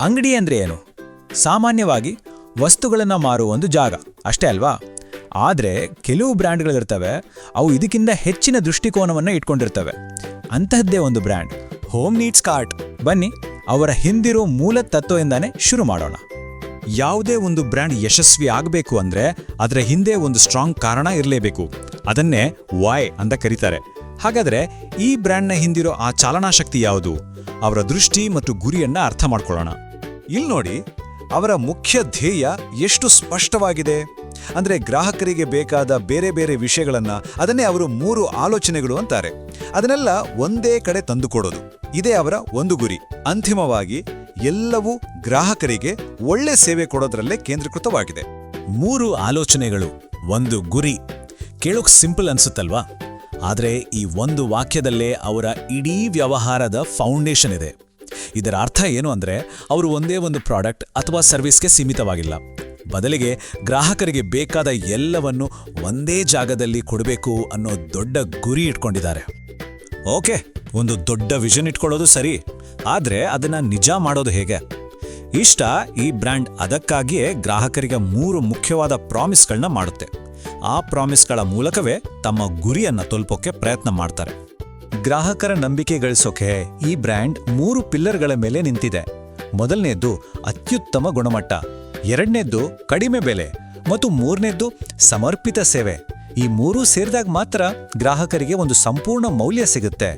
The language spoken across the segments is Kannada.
ಅಂಗಡಿ ಅಂದ್ರೆ ಏನು? ಸಾಮಾನ್ಯವಾಗಿ ವಸ್ತುಗಳನ್ನು ಮಾರುವ ಒಂದು ಜಾಗ ಅಷ್ಟೇ ಅಲ್ವಾ? ಆದರೆ ಕೆಲವು ಬ್ರ್ಯಾಂಡ್ಗಳಿರ್ತವೆ, ಅವು ಇದಕ್ಕಿಂತ ಹೆಚ್ಚಿನ ದೃಷ್ಟಿಕೋನವನ್ನು ಇಟ್ಕೊಂಡಿರ್ತವೆ. ಅಂತಹದ್ದೇ ಒಂದು ಬ್ರ್ಯಾಂಡ್ ಹೋಮ್ ನೀಡ್ಸ್ ಕಾರ್ಟ್. ಬನ್ನಿ ಅವರ ಹಿಂದಿರೋ ಮೂಲ ತತ್ವದಿಂದಾನೇ ಶುರು ಮಾಡೋಣ. ಯಾವುದೇ ಒಂದು ಬ್ರ್ಯಾಂಡ್ ಯಶಸ್ವಿ ಆಗಬೇಕು ಅಂದ್ರೆ ಅದರ ಹಿಂದೆ ಒಂದು ಸ್ಟ್ರಾಂಗ್ ಕಾರಣ ಇರಲೇಬೇಕು. ಅದನ್ನೇ ವೈ ಅಂತ ಕರೀತಾರೆ. ಹಾಗಾದ್ರೆ ಈ ಬ್ರ್ಯಾಂಡ್ನ ಹಿಂದಿರೋ ಆ ಚಾಲನಾ ಶಕ್ತಿ ಯಾವುದು? ಅವರ ದೃಷ್ಟಿ ಮತ್ತು ಗುರಿಯನ್ನ ಅರ್ಥ ಮಾಡ್ಕೊಳ್ಳೋಣ. ಇಲ್ಲಿ ನೋಡಿ, ಅವರ ಮುಖ್ಯ ಧ್ಯೇಯ ಎಷ್ಟು ಸ್ಪಷ್ಟವಾಗಿದೆ. ಅಂದ್ರೆ ಗ್ರಾಹಕರಿಗೆ ಬೇಕಾದ ಬೇರೆ ಬೇರೆ ವಿಷಯಗಳನ್ನ, ಅದನ್ನೇ ಅವರು 3 ಆಲೋಚನೆಗಳು ಅಂತಾರೆ. ಅದನ್ನೆಲ್ಲ ಒಂದೇ ಕಡೆ ತಂದುಕೊಡೋದು. ಇದೇ ಅವರ ಒಂದು ಗುರಿ. ಅಂತಿಮವಾಗಿ ಎಲ್ಲವೂ ಗ್ರಾಹಕರಿಗೆ ಒಳ್ಳೆ ಸೇವೆ ಕೊಡೋದ್ರಲ್ಲೇ ಕೇಂದ್ರೀಕೃತವಾಗಿದೆ. 3 ಆಲೋಚನೆಗಳು, ಒಂದು ಗುರಿ. ಕೇಳೋಕ್ ಸಿಂಪಲ್ ಅನ್ಸುತ್ತಲ್ವಾ? ಆದರೆ ಈ ಒಂದು ವಾಕ್ಯದಲ್ಲೇ ಅವರ ಇಡೀ ವ್ಯವಹಾರದ ಫೌಂಡೇಶನ್ ಇದೆ. ಇದರ ಅರ್ಥ ಏನು ಅಂದ್ರೆ, ಅವರು ಒಂದೇ ಒಂದು ಪ್ರಾಡಕ್ಟ್ ಅಥವಾ ಸರ್ವಿಸ್ಗೆ ಸೀಮಿತವಾಗಿಲ್ಲ. ಬದಲಿಗೆ ಗ್ರಾಹಕರಿಗೆ ಬೇಕಾದ ಎಲ್ಲವನ್ನು ಒಂದೇ ಜಾಗದಲ್ಲಿ ಕೊಡಬೇಕು ಅನ್ನೋ ದೊಡ್ಡ ಗುರಿ ಇಟ್ಕೊಂಡಿದ್ದಾರೆ. ಓಕೆ, ಒಂದು ದೊಡ್ಡ ವಿಷನ್ ಇಟ್ಕೊಳ್ಳೋದು ಸರಿ, ಆದ್ರೆ ಅದನ್ನ ನಿಜ ಮಾಡೋದು ಹೇಗೆ? ಈ ಬ್ರ್ಯಾಂಡ್ ಅದಕ್ಕಾಗಿಯೇ ಗ್ರಾಹಕರಿಗೆ 3 ಮುಖ್ಯವಾದ ಪ್ರಾಮಿಸ್ಗಳನ್ನ ಮಾಡುತ್ತೆ. ಆ ಪ್ರಾಮಿಸ್ಗಳ ಮೂಲಕವೇ ತಮ್ಮ ಗುರಿಯನ್ನ ತಲುಪೋಕೆ ಪ್ರಯತ್ನ ಮಾಡ್ತಾರೆ. ಗ್ರಾಹಕರ ನಂಬಿಕೆ ಗಳಿಸೋಕೆ ಈ ಬ್ರ್ಯಾಂಡ್ 3 ಪಿಲ್ಲರ್ಗಳ ಮೇಲೆ ನಿಂತಿದೆ. ಮೊದಲನೇದ್ದು ಅತ್ಯುತ್ತಮ ಗುಣಮಟ್ಟ, ಎರಡನೇದ್ದು ಕಡಿಮೆ ಬೆಲೆ ಮತ್ತು ಮೂರನೇದ್ದು ಸಮರ್ಪಿತ ಸೇವೆ. ಈ 3 ಸೇರಿದಾಗ ಮಾತ್ರ ಗ್ರಾಹಕರಿಗೆ ಒಂದು ಸಂಪೂರ್ಣ ಮೌಲ್ಯ ಸಿಗುತ್ತೆ.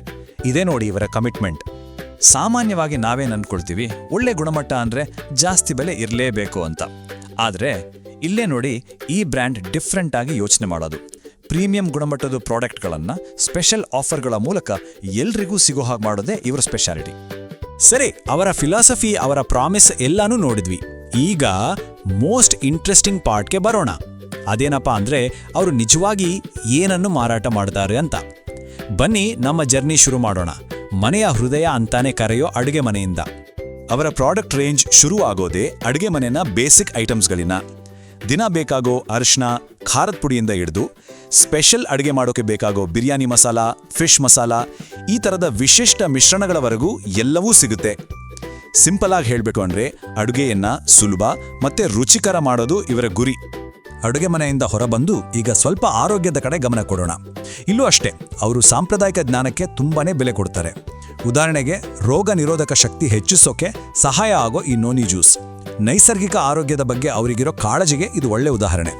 ಇದೇ ನೋಡಿ ಇವರ ಕಮಿಟ್ಮೆಂಟ್. ಸಾಮಾನ್ಯವಾಗಿ ನಾವೇನು ಅನ್ಕೊಳ್ತೀವಿ, ಒಳ್ಳೆ ಗುಣಮಟ್ಟ ಅಂದ್ರೆ ಜಾಸ್ತಿ ಬೆಲೆ ಇರಲೇಬೇಕು ಅಂತ. ಆದ್ರೆ ಇಲ್ಲೇ ನೋಡಿ, ಈ ಬ್ರ್ಯಾಂಡ್ ಡಿಫ್ರೆಂಟ್ ಆಗಿ ಯೋಚನೆ ಮಾಡೋದು. ಪ್ರೀಮಿಯಂ ಗುಣಮಟ್ಟದ ಪ್ರಾಡಕ್ಟ್ಗಳನ್ನ ಸ್ಪೆಷಲ್ ಆಫರ್ಗಳ ಮೂಲಕ ಎಲ್ರಿಗೂ ಸಿಗೋ ಹಾಗೆ ಮಾಡೋದೇ ಇವರ ಸ್ಪೆಷಾಲಿಟಿ. ಸರಿ, ಅವರ ಫಿಲಾಸಫಿ, ಅವರ ಪ್ರಾಮಿಸ್ ಎಲ್ಲಾನು ನೋಡಿದ್ವಿ. ಈಗ ಮೋಸ್ಟ್ ಇಂಟ್ರೆಸ್ಟಿಂಗ್ ಪಾರ್ಟ್ಗೆ ಬರೋಣ. ಅದೇನಪ್ಪಾ ಅಂದ್ರೆ, ಅವರು ನಿಜವಾಗಿ ಏನನ್ನು ಮಾರಾಟ ಮಾಡ್ತಾರೆ ಅಂತ. ಬನ್ನಿ ನಮ್ಮ ಜರ್ನಿ ಶುರು ಮಾಡೋಣ. ಮನೆಯ ಹೃದಯ ಅಂತಾನೆ ಕರೆಯೋ ಅಡುಗೆ ಮನೆಯಿಂದ. ಅವರ ಪ್ರಾಡಕ್ಟ್ ರೇಂಜ್ ಶುರು ಆಗೋದೇ ಅಡುಗೆ ಮನೆಯ ಬೇಸಿಕ್ ಐಟಮ್ಸ್ಗಳಿನ. ದಿನ ಬೇಕಾಗೋ ಅರಿಶಿನ, ಖಾರದ ಪುಡಿಯಿಂದ ಹಿಡಿದು ಸ್ಪೆಷಲ್ ಅಡುಗೆ ಮಾಡೋಕೆ ಬೇಕಾಗೋ ಬಿರಿಯಾನಿ ಮಸಾಲ, ಫಿಶ್ ಮಸಾಲ, ಈ ಥರದ ವಿಶಿಷ್ಟ ಮಿಶ್ರಣಗಳವರೆಗೂ ಎಲ್ಲವೂ ಸಿಗುತ್ತೆ. ಸಿಂಪಲ್ ಆಗಿ ಹೇಳಬೇಕು ಅಂದ್ರೆ, ಅಡುಗೆಯನ್ನ ಸುಲಭ ಮತ್ತೆ ರುಚಿಕರ ಮಾಡೋದು ಇವರ ಗುರಿ. ಅಡುಗೆ ಮನೆಯಿಂದ ಹೊರಬಂದು ಈಗ ಸ್ವಲ್ಪ ಆರೋಗ್ಯದ ಕಡೆ ಗಮನ ಕೊಡೋಣ. ಇಲ್ಲೂ ಅಷ್ಟೇ, ಅವರು ಸಾಂಪ್ರದಾಯಿಕ ಜ್ಞಾನಕ್ಕೆ ತುಂಬಾನೇ ಬೆಲೆ ಕೊಡ್ತಾರೆ. ಉದಾಹರಣೆಗೆ, ರೋಗ ನಿರೋಧಕ ಶಕ್ತಿ ಹೆಚ್ಚಿಸೋಕೆ ಸಹಾಯ ಆಗೋ ಈ ನೋನಿ ಜ್ಯೂಸ್. ನೈಸರ್ಗಿಕ ಆರೋಗ್ಯದ ಬಗ್ಗೆ ಅವರಿಗಿರೋ ಕಾಳಜಿಗೆ ಇದು ಒಳ್ಳೆ ಉದಾಹರಣೆ.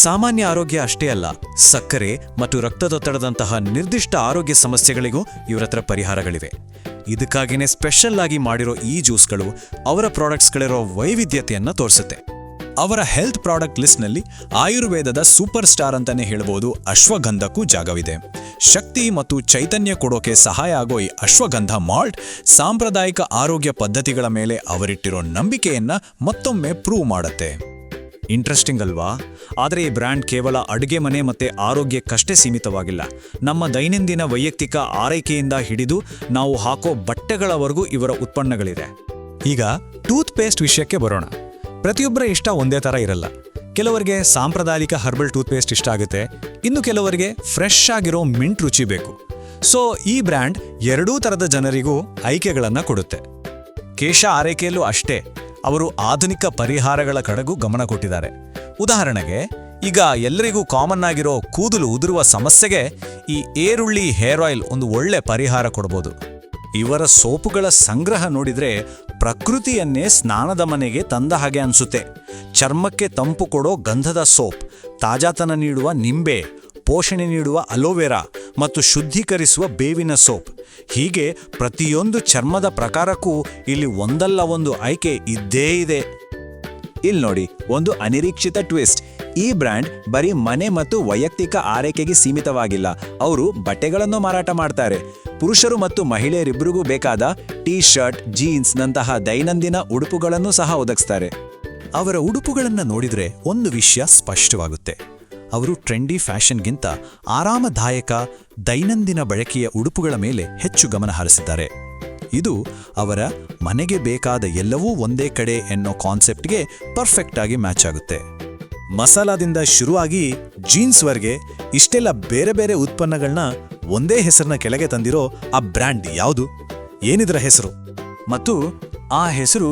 ಸಾಮಾನ್ಯ ಆರೋಗ್ಯ ಅಷ್ಟೇ ಅಲ್ಲ, ಸಕ್ಕರೆ ಮತ್ತು ರಕ್ತದೊತ್ತಡದಂತಹ ನಿರ್ದಿಷ್ಟ ಆರೋಗ್ಯ ಸಮಸ್ಯೆಗಳಿಗೂ ಇವರತ್ರ ಪರಿಹಾರಗಳಿವೆ. ಇದಕ್ಕಾಗಿಯೇ ಸ್ಪೆಷಲ್ ಆಗಿ ಮಾಡಿರೋ ಈ ಜ್ಯೂಸ್ಗಳು ಅವರ ಪ್ರಾಡಕ್ಟ್ಸ್ಗಳಿರೋ ವೈವಿಧ್ಯತೆಯನ್ನು ತೋರಿಸುತ್ತೆ. ಅವರ ಹೆಲ್ತ್ ಪ್ರಾಡಕ್ಟ್ ಲಿಸ್ಟ್ನಲ್ಲಿ ಆಯುರ್ವೇದದ ಸೂಪರ್ ಸ್ಟಾರ್ ಅಂತಾನೆ ಹೇಳ್ಬೋದು ಅಶ್ವಗಂಧಕ್ಕೂ ಜಾಗವಿದೆ. ಶಕ್ತಿ ಮತ್ತು ಚೈತನ್ಯ ಕೊಡೋಕೆ ಸಹಾಯ ಆಗೋ ಈ ಅಶ್ವಗಂಧ ಮಾಲ್ಟ್ ಸಾಂಪ್ರದಾಯಿಕ ಆರೋಗ್ಯ ಪದ್ಧತಿಗಳ ಮೇಲೆ ಅವರಿಟ್ಟಿರೋ ನಂಬಿಕೆಯನ್ನ ಮತ್ತೊಮ್ಮೆ ಪ್ರೂವ್ ಮಾಡುತ್ತೆ. ಇಂಟ್ರೆಸ್ಟಿಂಗ್ ಅಲ್ವಾ? ಆದರೆ ಈ ಬ್ರ್ಯಾಂಡ್ ಕೇವಲ ಅಡುಗೆ ಮನೆ ಮತ್ತೆ ಆರೋಗ್ಯಕ್ಕಷ್ಟೇ ಸೀಮಿತವಾಗಿಲ್ಲ. ನಮ್ಮ ದೈನಂದಿನ ವೈಯಕ್ತಿಕ ಆರೈಕೆಯಿಂದ ಹಿಡಿದು ನಾವು ಹಾಕೋ ಬಟ್ಟೆಗಳವರೆಗೂ ಇವರ ಉತ್ಪನ್ನಗಳಿದೆ. ಈಗ ಟೂತ್ ಪೇಸ್ಟ್ ವಿಷಯಕ್ಕೆ ಬರೋಣ. ಪ್ರತಿಯೊಬ್ಬರ ಇಷ್ಟ ಒಂದೇ ಥರ ಇರಲ್ಲ. ಕೆಲವರಿಗೆ ಸಾಂಪ್ರದಾಯಿಕ ಹರ್ಬಲ್ ಟೂತ್ ಪೇಸ್ಟ್ ಇಷ್ಟ ಆಗುತ್ತೆ, ಇನ್ನು ಕೆಲವರಿಗೆ ಫ್ರೆಶ್ ಆಗಿರೋ ಮಿಂಟ್ ರುಚಿ ಬೇಕು. ಸೊ ಈ ಬ್ರ್ಯಾಂಡ್ ಎರಡೂ ಥರದ ಜನರಿಗೂ ಆಯ್ಕೆಗಳನ್ನು ಕೊಡುತ್ತೆ. ಕೇಶ ಆರೈಕೆಯಲ್ಲೂ ಅಷ್ಟೇ, ಅವರು ಆಧುನಿಕ ಪರಿಹಾರಗಳ ಕಡೆಗೂ ಗಮನ ಕೊಟ್ಟಿದ್ದಾರೆ. ಉದಾಹರಣೆಗೆ, ಈಗ ಎಲ್ಲರಿಗೂ ಕಾಮನ್ ಆಗಿರೋ ಕೂದಲು ಉದುರುವ ಸಮಸ್ಯೆಗೆ ಈ ಏರುಳ್ಳಿ ಹೇರ್ ಆಯಿಲ್ ಒಂದು ಒಳ್ಳೆ ಪರಿಹಾರ ಕೊಡಬಹುದು. ಇವರ ಸೋಪುಗಳ ಸಂಗ್ರಹ ನೋಡಿದ್ರೆ ಪ್ರಕೃತಿಯನ್ನೇ ಸ್ನಾನದ ಮನೆಗೆ ತಂದ ಹಾಗೆ ಅನ್ಸುತ್ತೆ. ಚರ್ಮಕ್ಕೆ ತಂಪು ಕೊಡೋ ಗಂಧದ ಸೋಪ್, ತಾಜಾತನ ನೀಡುವ ನಿಂಬೆ, ಪೋಷಣೆ ನೀಡುವ ಅಲೋವೆರಾ ಮತ್ತು ಶುದ್ಧೀಕರಿಸುವ ಬೇವಿನ ಸೋಪ್. ಹೀಗೆ ಪ್ರತಿಯೊಂದು ಚರ್ಮದ ಪ್ರಕಾರಕ್ಕೂ ಇಲ್ಲಿ ಒಂದಲ್ಲ ಒಂದು ಆಯ್ಕೆ ಇದ್ದೇ ಇದೆ. ಇಲ್ಲಿ ನೋಡಿ, ಒಂದು ಅನಿರೀಕ್ಷಿತ ಟ್ವಿಸ್ಟ್. ಈ ಬ್ರ್ಯಾಂಡ್ ಬರೀ ಮನೆ ಮತ್ತು ವೈಯಕ್ತಿಕ ಆರೈಕೆಗೆ ಸೀಮಿತವಾಗಿಲ್ಲ. ಅವರು ಬಟ್ಟೆಗಳನ್ನು ಮಾರಾಟ ಮಾಡ್ತಾರೆ. ಪುರುಷರು ಮತ್ತು ಮಹಿಳೆಯರಿಬ್ಬರಿಗೂ ಬೇಕಾದ ಟೀ ಶರ್ಟ್, ಜೀನ್ಸ್ ನಂತಹ ದೈನಂದಿನ ಉಡುಪುಗಳನ್ನು ಸಹ ಒದಗಿಸ್ತಾರೆ. ಅವರ ಉಡುಪುಗಳನ್ನು ನೋಡಿದ್ರೆ ಒಂದು ವಿಷಯ ಸ್ಪಷ್ಟವಾಗುತ್ತೆ. ಅವರು ಟ್ರೆಂಡಿ ಫ್ಯಾಷನ್ಗಿಂತ ಆರಾಮದಾಯಕ ದೈನಂದಿನ ಬಳಕೆಯ ಉಡುಪುಗಳ ಮೇಲೆ ಹೆಚ್ಚು ಗಮನ ಹರಿಸಿದ್ದಾರೆ. ಇದು ಅವರ ಮನೆಗೆ ಬೇಕಾದ ಎಲ್ಲವೂ ಒಂದೇ ಕಡೆ ಎನ್ನೋ ಕಾನ್ಸೆಪ್ಟ್ಗೆ ಪರ್ಫೆಕ್ಟ್ ಆಗಿ ಮ್ಯಾಚ್ ಆಗುತ್ತೆ. ಮಸಾಲಾದಿಂದ ಶುರುವಾಗಿ ಜೀನ್ಸ್ವರೆಗೆ ಇಷ್ಟೆಲ್ಲ ಬೇರೆ ಬೇರೆ ಉತ್ಪನ್ನಗಳನ್ನ ಒಂದೇ ಹೆಸರನ್ನ ಕೆಳಗೆ ತಂದಿರೋ ಆ ಬ್ರ್ಯಾಂಡ್ ಯಾವುದು? ಏನಿದರ ಹೆಸರು? ಮತ್ತು ಆ ಹೆಸರು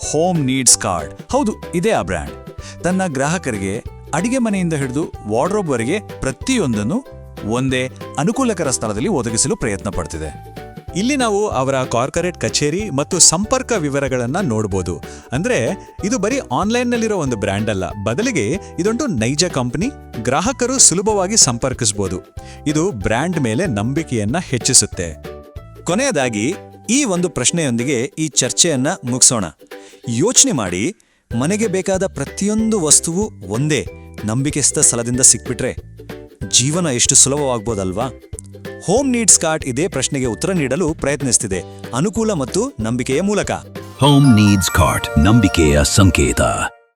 ಹೋಮ್ ನೀಡ್ಸ್ ಕಾರ್ಡ್. ಹೌದು, ಇದೇ ಆ ಬ್ರ್ಯಾಂಡ್. ತನ್ನ ಗ್ರಾಹಕರಿಗೆ ಅಡಿಗೆ ಮನೆಯಿಂದ ಹಿಡಿದು ವಾರ್ಡ್ರೋಬ್ವರೆಗೆ ಪ್ರತಿಯೊಂದನ್ನು ಒಂದೇ ಅನುಕೂಲಕರ ಸ್ಥಳದಲ್ಲಿ ಒದಗಿಸಲು ಪ್ರಯತ್ನ ಪಡ್ತಿದೆ. ಇಲ್ಲಿ ನಾವು ಅವರ ಕಾರ್ಪೊರೇಟ್ ಕಚೇರಿ ಮತ್ತು ಸಂಪರ್ಕ ವಿವರಗಳನ್ನ ನೋಡ್ಬೋದು. ಅಂದ್ರೆ ಇದು ಬರೀ ಆನ್ಲೈನ್ನಲ್ಲಿರೋ ಒಂದು ಬ್ರ್ಯಾಂಡ್ ಅಲ್ಲ, ಬದಲಿಗೆ ಇದೊಂದು ನೈಜ ಕಂಪನಿ, ಗ್ರಾಹಕರು ಸುಲಭವಾಗಿ ಸಂಪರ್ಕಿಸಬಹುದು. ಇದು ಬ್ರ್ಯಾಂಡ್ ಮೇಲೆ ನಂಬಿಕೆಯನ್ನ ಹೆಚ್ಚಿಸುತ್ತೆ. ಕೊನೆಯದಾಗಿ ಈ ಒಂದು ಪ್ರಶ್ನೆಯೊಂದಿಗೆ ಈ ಚರ್ಚೆಯನ್ನ ಮುಗಿಸೋಣ. ಯೋಚನೆ ಮಾಡಿ, ಮನೆಗೆ ಬೇಕಾದ ಪ್ರತಿಯೊಂದು ವಸ್ತುವು ಒಂದೇ ನಂಬಿಕೆಸ್ಥ ಸ್ಥಳದಿಂದ ಸಿಕ್ಬಿಟ್ರೆ ಜೀವನ ಎಷ್ಟು ಸುಲಭವಾಗ್ಬೋದಲ್ವಾ? ಹೋಮ್ ನೀಡ್ಸ್ ಕಾರ್ಟ್ ಇದೇ ಪ್ರಶ್ನೆಗೆ ಉತ್ತರ ನೀಡಲು ಪ್ರಯತ್ನಿಸ್ತಿದೆ, ಅನುಕೂಲ ಮತ್ತು ನಂಬಿಕೆಯ ಮೂಲಕ. ಹೋಮ್ ನೀಡ್ಸ್ ಕಾರ್ಟ್, ನಂಬಿಕೆಯ ಸಂಕೇತ.